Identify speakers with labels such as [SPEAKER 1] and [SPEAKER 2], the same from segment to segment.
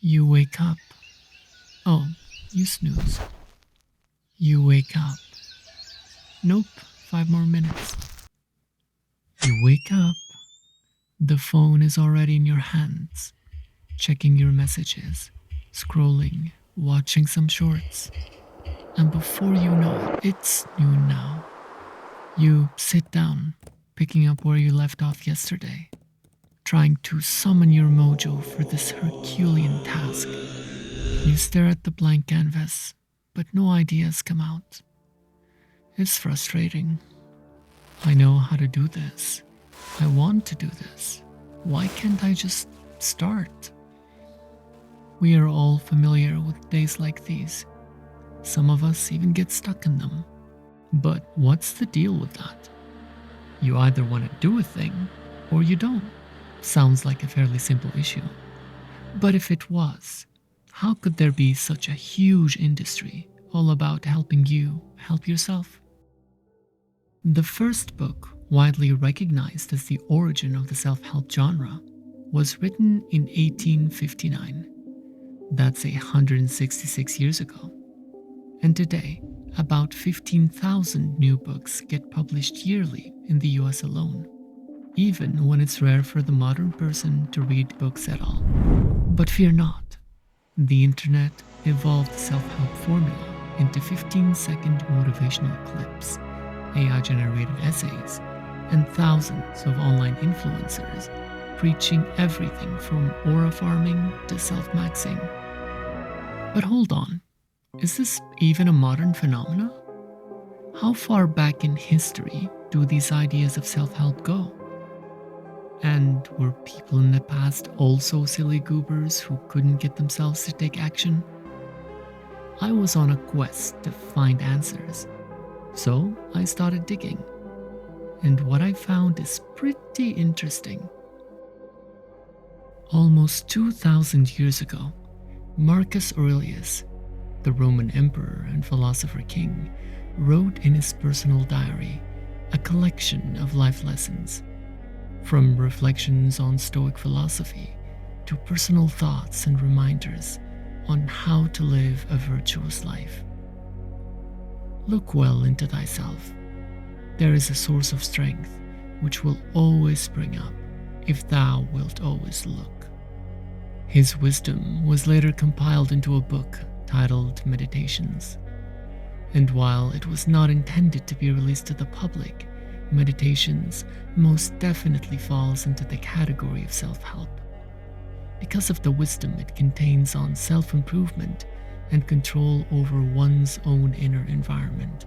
[SPEAKER 1] You wake up. Oh, you snooze. You wake up. Nope, 5 more minutes. You wake up. The phone is already in your hands, checking your messages, scrolling, watching some shorts. And before you know it, it's noon now. You sit down, picking up where you left off yesterday, trying to summon your mojo for this Herculean task. You stare at the blank canvas, but no ideas come out. It's frustrating. I know how to do this. I want to do this. Why can't I just start? We are all familiar with days like these. Some of us even get stuck in them. But what's the deal with that? You either want to do a thing or you don't. Sounds like a fairly simple issue. But if it was, how could there be such a huge industry all about helping you help yourself? The first book, widely recognized as the origin of the self-help genre, was written in 1859. That's 166 years ago. And today, about 15,000 new books get published yearly in the US alone, even when it's rare for the modern person to read books at all. But fear not. The internet evolved the self-help formula into 15-second motivational clips, AI-generated essays, and thousands of online influencers preaching everything from aura farming to self-maxing. But hold on, is this even a modern phenomenon? How far back in history do these ideas of self-help go? And were people in the past also silly goobers who couldn't get themselves to take action? I was on a quest to find answers, so I started digging. And what I found is pretty interesting. Almost 2,000 years ago, Marcus Aurelius, the Roman emperor and philosopher king, wrote in his personal diary a collection of life lessons, from reflections on Stoic philosophy to personal thoughts and reminders on how to live a virtuous life. Look well into thyself. There is a source of strength which will always spring up if thou wilt always look. His wisdom was later compiled into a book titled Meditations. And while it was not intended to be released to the public, Meditations most definitely falls into the category of self-help, because of the wisdom it contains on self-improvement and control over one's own inner environment.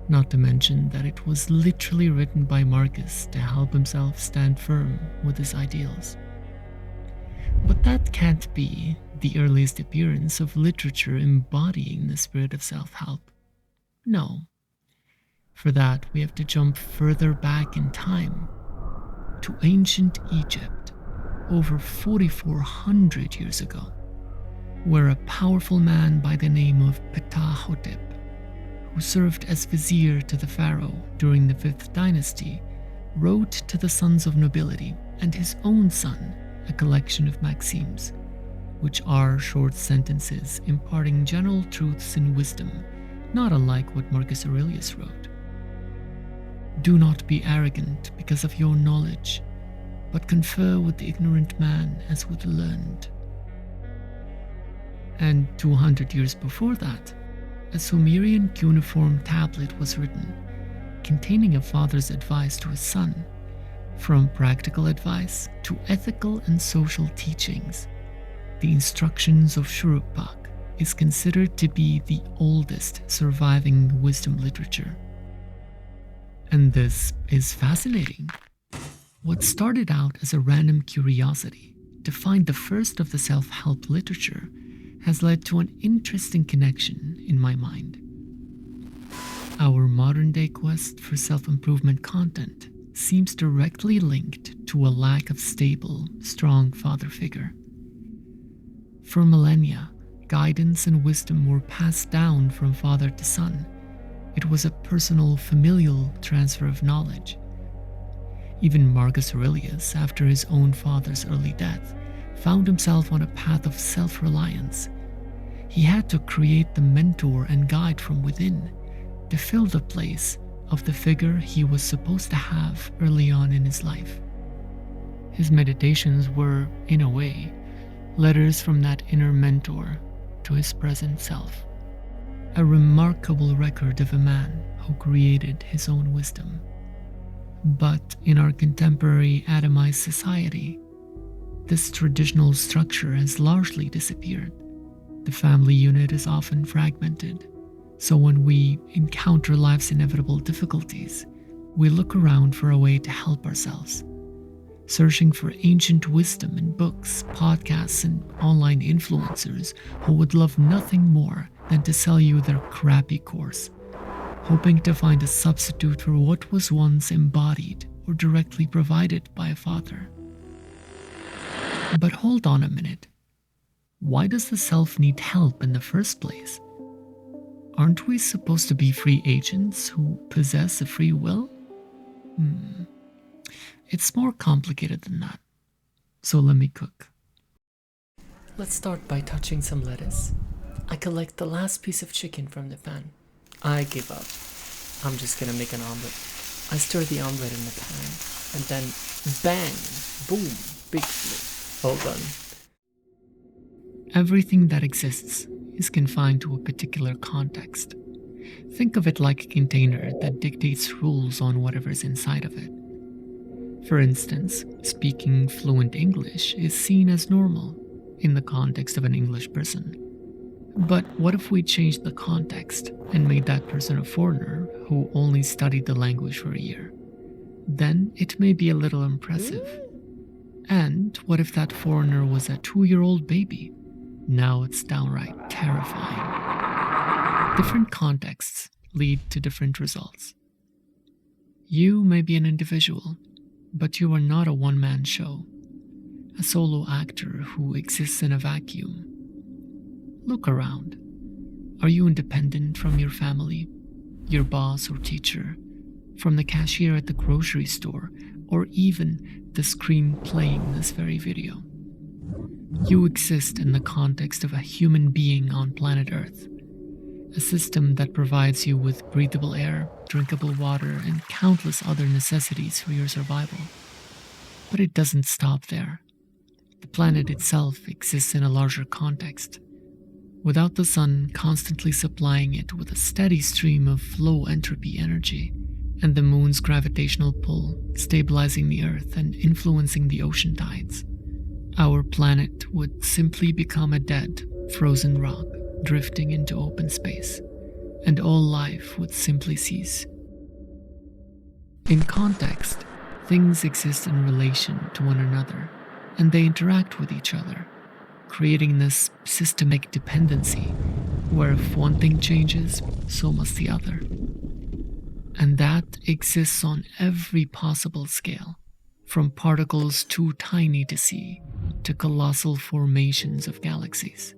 [SPEAKER 1] Not to mention that it was literally written by Marcus to help himself stand firm with his ideals. But that can't be the earliest appearance of literature embodying the spirit of self-help. No. For that, we have to jump further back in time, to ancient Egypt, over 4,400 years ago, where a powerful man by the name of Ptah-hotep, who served as vizier to the pharaoh during the 5th dynasty, wrote to the sons of nobility and his own son a collection of maxims, which are short sentences imparting general truths and wisdom, not unlike what Marcus Aurelius wrote. Do not be arrogant because of your knowledge, but confer with the ignorant man as with the learned. And 200 years before that, a Sumerian cuneiform tablet was written, containing a father's advice to his son, from practical advice to ethical and social teachings. The Instructions of Shuruppak is considered to be the oldest surviving wisdom literature. And this is fascinating. What started out as a random curiosity to find the first of the self-help literature has led to an interesting connection in my mind. Our modern-day quest for self-improvement content seems directly linked to a lack of stable, strong father figure. For millennia, guidance and wisdom were passed down from father to son. It was a personal, familial transfer of knowledge. Even Marcus Aurelius, after his own father's early death, found himself on a path of self-reliance. He had to create the mentor and guide from within to fill the place of the figure he was supposed to have early on in his life. His meditations were, in a way, letters from that inner mentor to his present self, a remarkable record of a man who created his own wisdom. But in our contemporary atomized society, this traditional structure has largely disappeared. The family unit is often fragmented, so when we encounter life's inevitable difficulties, we look around for a way to help ourselves, searching for ancient wisdom in books, podcasts, and online influencers who would love nothing more than to sell you their crappy course, hoping to find a substitute for what was once embodied or directly provided by a father. But hold on a minute. Why does the self need help in the first place? Aren't we supposed to be free agents who possess a free will? It's more complicated than that. So let me cook. Let's start by touching some lettuce. I collect the last piece of chicken from the pan. I give up. I'm just gonna make an omelet. I stir the omelet in the pan, and then bang, boom, big flip. All done. Everything that exists is confined to a particular context. Think of it like a container that dictates rules on whatever's inside of it. For instance, speaking fluent English is seen as normal in the context of an English person. But what if we changed the context and made that person a foreigner who only studied the language for a year? Then it may be a little impressive. And what if that foreigner was a 2-year-old baby? Now it's downright terrifying. Different contexts lead to different results. You may be an individual, but you are not a one-man show, a solo actor who exists in a vacuum. Look around. Are you independent from your family, your boss or teacher, from the cashier at the grocery store, or even the screen playing this very video? You exist in the context of a human being on planet Earth, a system that provides you with breathable air, drinkable water, and countless other necessities for your survival. But it doesn't stop there. The planet itself exists in a larger context, without the sun constantly supplying it with a steady stream of low entropy energy, and the moon's gravitational pull stabilizing the Earth and influencing the ocean tides. Our planet would simply become a dead, frozen rock drifting into open space, and all life would simply cease. In context, things exist in relation to one another, and they interact with each other, creating this systemic dependency where if one thing changes, so must the other. And that exists on every possible scale, from particles too tiny to see to colossal formations of galaxies.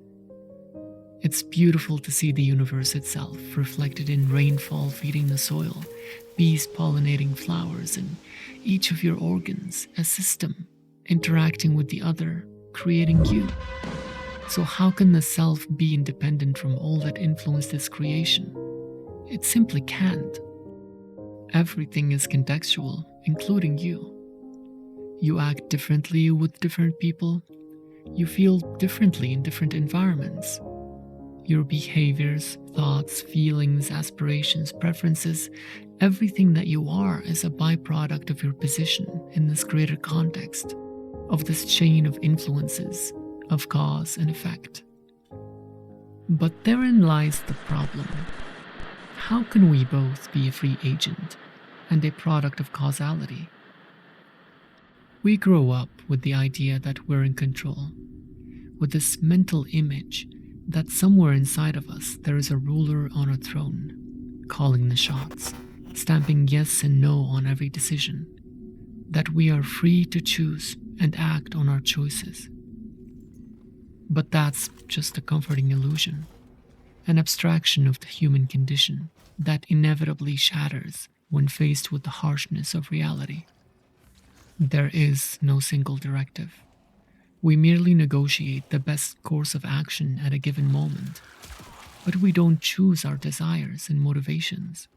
[SPEAKER 1] It's beautiful to see the universe itself reflected in rainfall feeding the soil, bees pollinating flowers, and each of your organs a system interacting with the other, creating you. So how can the self be independent from all that influenced its creation? It simply can't. Everything is contextual, including you. You act differently with different people. You feel differently in different environments. Your behaviors, thoughts, feelings, aspirations, preferences, everything that you are is a byproduct of your position in this greater context, of this chain of influences, of cause and effect. But therein lies the problem. How can we both be a free agent and a product of causality? We grow up with the idea that we're in control, with this mental image that somewhere inside of us there is a ruler on a throne, calling the shots, stamping yes and no on every decision, that we are free to choose and act on our choices. But that's just a comforting illusion, an abstraction of the human condition that inevitably shatters when faced with the harshness of reality. There is no single directive, We merely negotiate the best course of action at a given moment, but we don't choose our desires and motivations,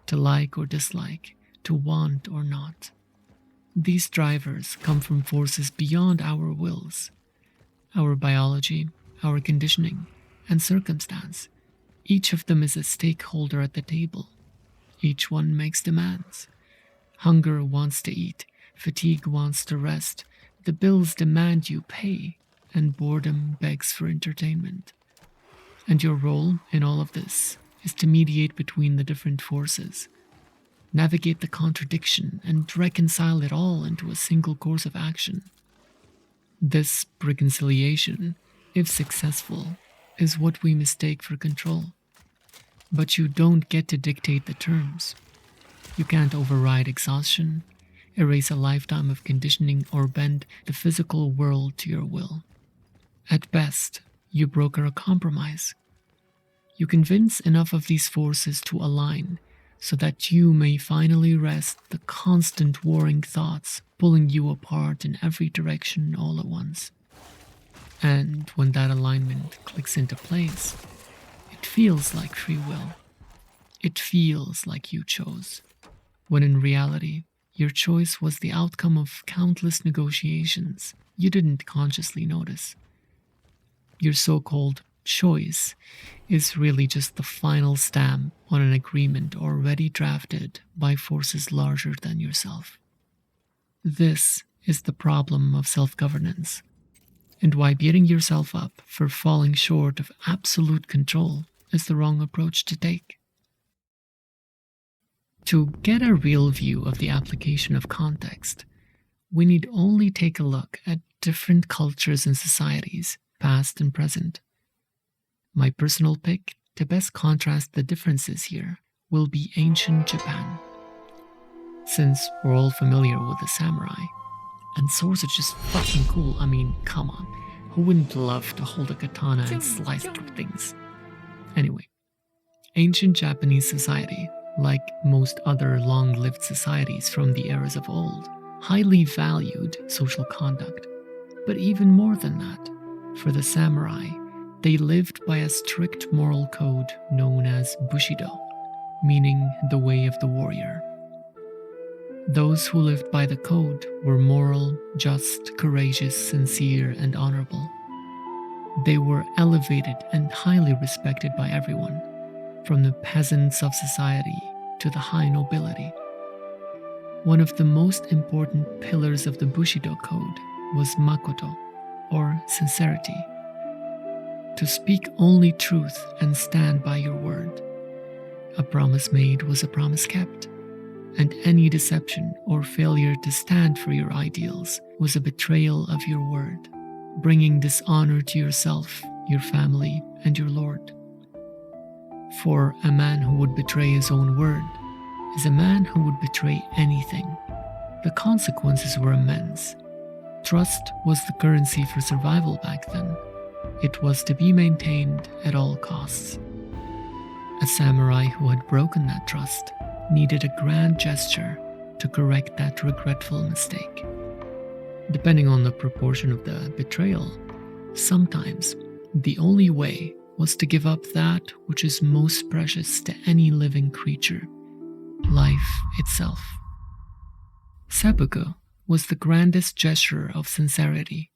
[SPEAKER 1] to like or dislike, to want or not. These drivers come from forces beyond our wills, our biology, our conditioning, and circumstance. Each of them is a stakeholder at the table. Each one makes demands. Hunger wants to eat, fatigue wants to rest, the bills demand you pay, and boredom begs for entertainment. And your role in all of this is to mediate between the different forces, navigate the contradiction, and reconcile it all into a single course of action. This reconciliation, if successful, is what we mistake for control. But you don't get to dictate the terms. You can't override exhaustion, erase a lifetime of conditioning, or bend the physical world to your will. At best, you broker a compromise. You convince enough of these forces to align so that you may finally rest the constant warring thoughts pulling you apart in every direction all at once. And when that alignment clicks into place, it feels like free will. It feels like you chose, when in reality, your choice was the outcome of countless negotiations you didn't consciously notice. Your so-called choice is really just the final stamp on an agreement already drafted by forces larger than yourself. This is the problem of self-governance, and why beating yourself up for falling short of absolute control is the wrong approach to take. To get a real view of the application of context, we need only take a look at different cultures and societies, past and present. My personal pick to best contrast the differences here will be ancient Japan. Since we're all familiar with the samurai, and swords are just fucking cool. I mean, come on. Who wouldn't love to hold a katana and slice through things? Anyway, ancient Japanese society, like most other long-lived societies from the eras of old, highly valued social conduct. But even more than that, for the samurai, they lived by a strict moral code known as Bushido, meaning the way of the warrior. Those who lived by the code were moral, just, courageous, sincere, and honorable. They were elevated and highly respected by everyone, from the peasants of society to the high nobility. One of the most important pillars of the Bushido code was makoto, or sincerity. To speak only truth and stand by your word. A promise made was a promise kept, and any deception or failure to stand for your ideals was a betrayal of your word, bringing dishonor to yourself, your family, and your lord. For a man who would betray his own word is a man who would betray anything. The consequences were immense. Trust was the currency for survival back then. It was to be maintained at all costs. A samurai who had broken that trust needed a grand gesture to correct that regretful mistake. Depending on the proportion of the betrayal, sometimes the only way was to give up that which is most precious to any living creature, life itself. Seppuku was the grandest gesture of sincerity,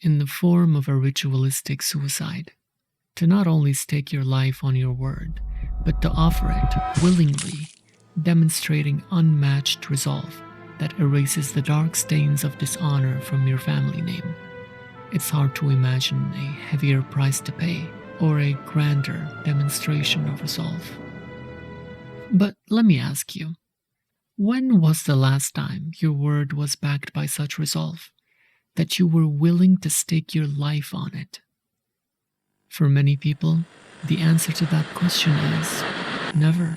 [SPEAKER 1] in the form of a ritualistic suicide, to not only stake your life on your word, but to offer it willingly, demonstrating unmatched resolve that erases the dark stains of dishonor from your family name. It's hard to imagine a heavier price to pay or a grander demonstration of resolve. But let me ask you, when was the last time your word was backed by such resolve that you were willing to stake your life on it? For many people, the answer to that question is never.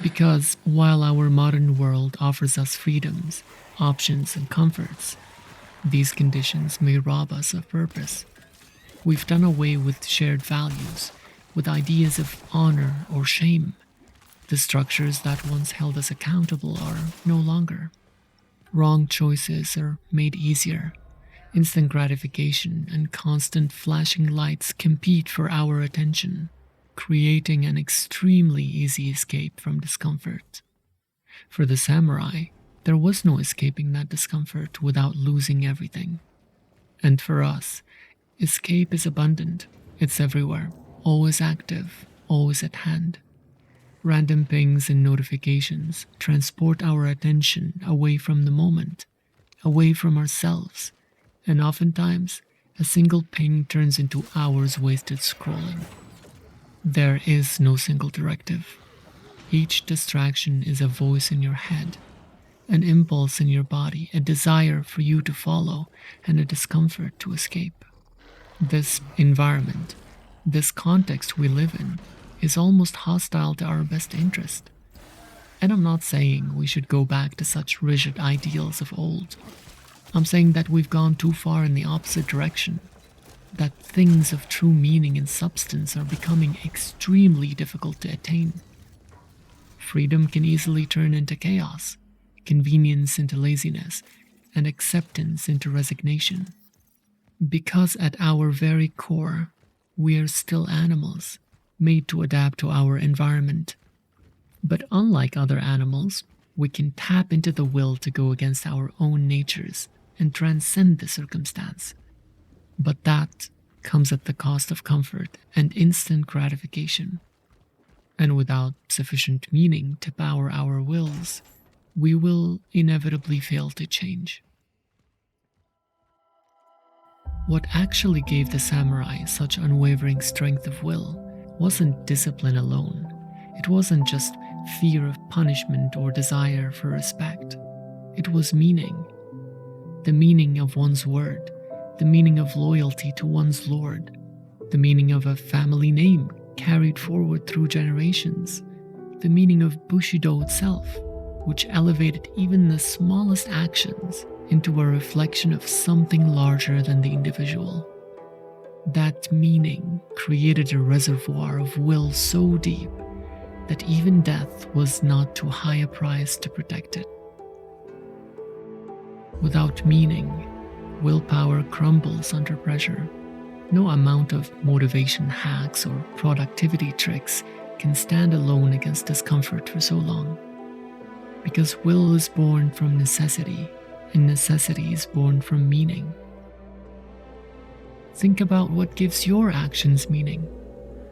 [SPEAKER 1] Because while our modern world offers us freedoms, options, and comforts, these conditions may rob us of purpose. We've done away with shared values, with ideas of honor or shame. The structures that once held us accountable are no longer. Wrong choices are made easier. Instant gratification and constant flashing lights compete for our attention, creating an extremely easy escape from discomfort. For the samurai, there was no escaping that discomfort without losing everything. And for us, escape is abundant. It's everywhere, always active, always at hand. Random pings and notifications transport our attention away from the moment, away from ourselves, and oftentimes, a single ping turns into hours wasted scrolling. There is no single directive. Each distraction is a voice in your head, an impulse in your body, a desire for you to follow, and a discomfort to escape. This environment, this context we live in, is almost hostile to our best interest. And I'm not saying we should go back to such rigid ideals of old. I'm saying that we've gone too far in the opposite direction, that things of true meaning and substance are becoming extremely difficult to attain. Freedom can easily turn into chaos, convenience into laziness, and acceptance into resignation. Because at our very core, we are still animals, made to adapt to our environment. But unlike other animals, we can tap into the will to go against our own natures and transcend the circumstance. But that comes at the cost of comfort and instant gratification. And without sufficient meaning to power our wills, we will inevitably fail to change. What actually gave the samurai such unwavering strength of will wasn't discipline alone. It wasn't just fear of punishment or desire for respect. It was meaning. The meaning of one's word, the meaning of loyalty to one's lord, the meaning of a family name carried forward through generations, the meaning of Bushido itself, which elevated even the smallest actions into a reflection of something larger than the individual. That meaning created a reservoir of will so deep that even death was not too high a price to protect it. Without meaning, willpower crumbles under pressure. No amount of motivation hacks or productivity tricks can stand alone against discomfort for so long. Because will is born from necessity, and necessity is born from meaning. Think about what gives your actions meaning.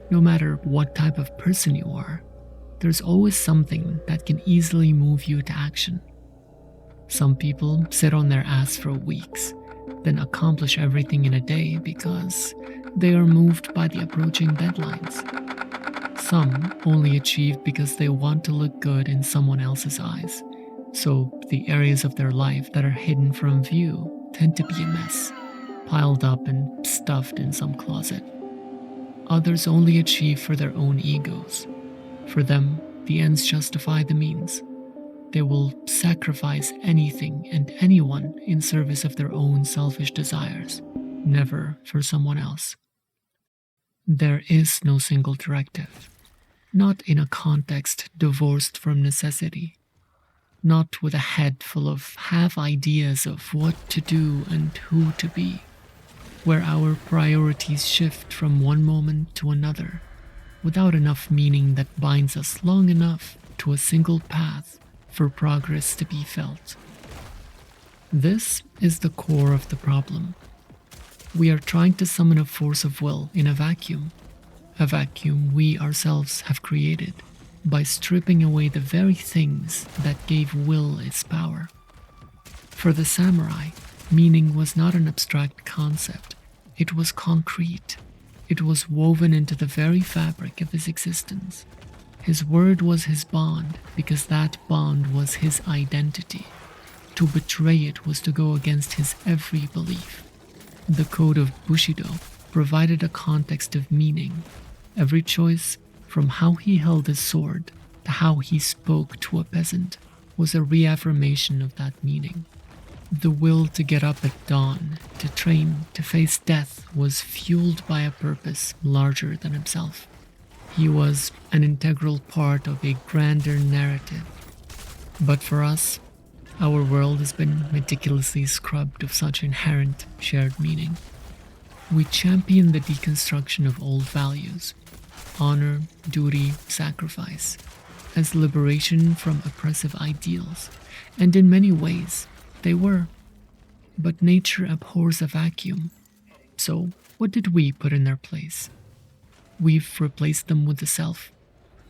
[SPEAKER 1] No matter what type of person you are, there's always something that can easily move you to action. Some people sit on their ass for weeks, then accomplish everything in a day because they are moved by the approaching deadlines. Some only achieve because they want to look good in someone else's eyes, so the areas of their life that are hidden from view tend to be a mess, piled up and stuffed in some closet. Others only achieve for their own egos. For them, the ends justify the means. They will sacrifice anything and anyone in service of their own selfish desires, never for someone else. There is no single directive, not in a context divorced from necessity, not with a head full of half ideas of what to do and who to be, where our priorities shift from one moment to another, without enough meaning that binds us long enough to a single path for progress to be felt. This is the core of the problem. We are trying to summon a force of will in a vacuum we ourselves have created by stripping away the very things that gave will its power. For the samurai, meaning was not an abstract concept, it was concrete. It was woven into the very fabric of his existence. His word was his bond because that bond was his identity. To betray it was to go against his every belief. The code of Bushido provided a context of meaning. Every choice, from how he held his sword to how he spoke to a peasant, was a reaffirmation of that meaning. The will to get up at dawn, to train, to face death was fueled by a purpose larger than himself. He was an integral part of a grander narrative. But for us, Our world has been meticulously scrubbed of such inherent shared meaning. We champion the deconstruction of old values, honor, duty, sacrifice, as liberation from oppressive ideals, and in many ways, they were. But nature abhors a vacuum, so what did we put in their place? We've replaced them with the self,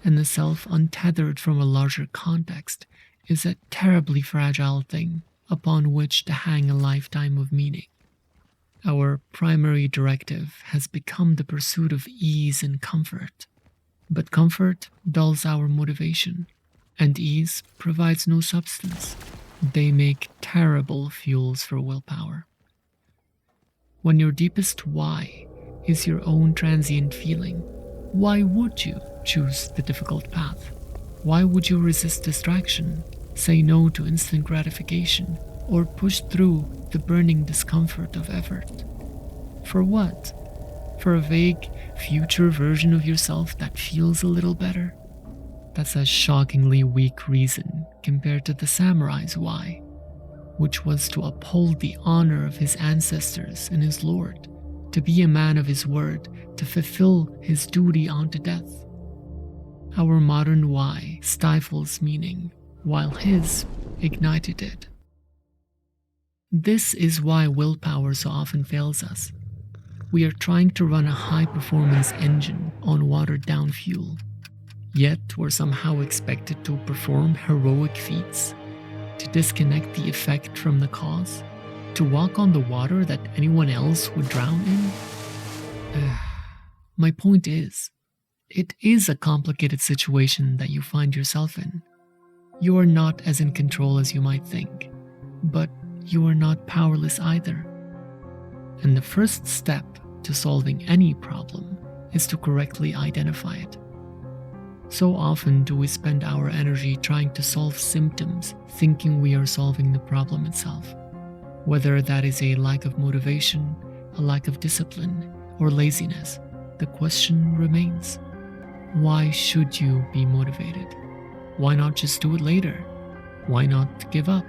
[SPEAKER 1] and the self, untethered from a larger context, is a terribly fragile thing upon which to hang a lifetime of meaning. Our primary directive has become the pursuit of ease and comfort, but comfort dulls our motivation, and ease provides no substance. They make terrible fuels for willpower. When your deepest why is your own transient feeling, why would you choose the difficult path? Why would you resist distraction, say no to instant gratification, or push through the burning discomfort of effort? For what? For a vague future version of yourself that feels a little better? That's a shockingly weak reason compared to the samurai's why, which was to uphold the honor of his ancestors and his lord, to be a man of his word, to fulfill his duty unto death. Our modern why stifles meaning, while his ignited it. This is why willpower so often fails us. We are trying to run a high-performance engine on watered-down fuel, yet we're somehow expected to perform heroic feats, to disconnect the effect from the cause, to walk on the water that anyone else would drown in. My point is, it is a complicated situation that you find yourself in. You are not as in control as you might think, but you are not powerless either. And the first step to solving any problem is to correctly identify it. So often do we spend our energy trying to solve symptoms, thinking we are solving the problem itself. Whether that is a lack of motivation, a lack of discipline, or laziness, the question remains: why should you be motivated? Why not just do it later? Why not give up?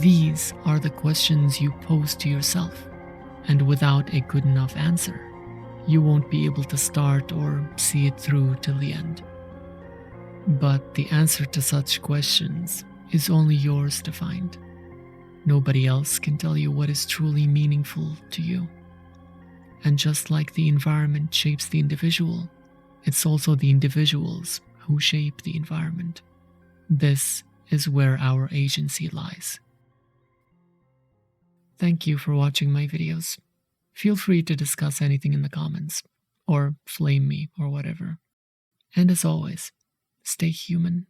[SPEAKER 1] These are the questions you pose to yourself, and without a good enough answer, you won't be able to start or see it through till the end. But the answer to such questions is only yours to find. Nobody else can tell you what is truly meaningful to you. And just like the environment shapes the individual, it's also the individuals who shape the environment. This is where our agency lies. Thank you for watching my videos. Feel free to discuss anything in the comments, or flame me, or whatever. And as always, stay human.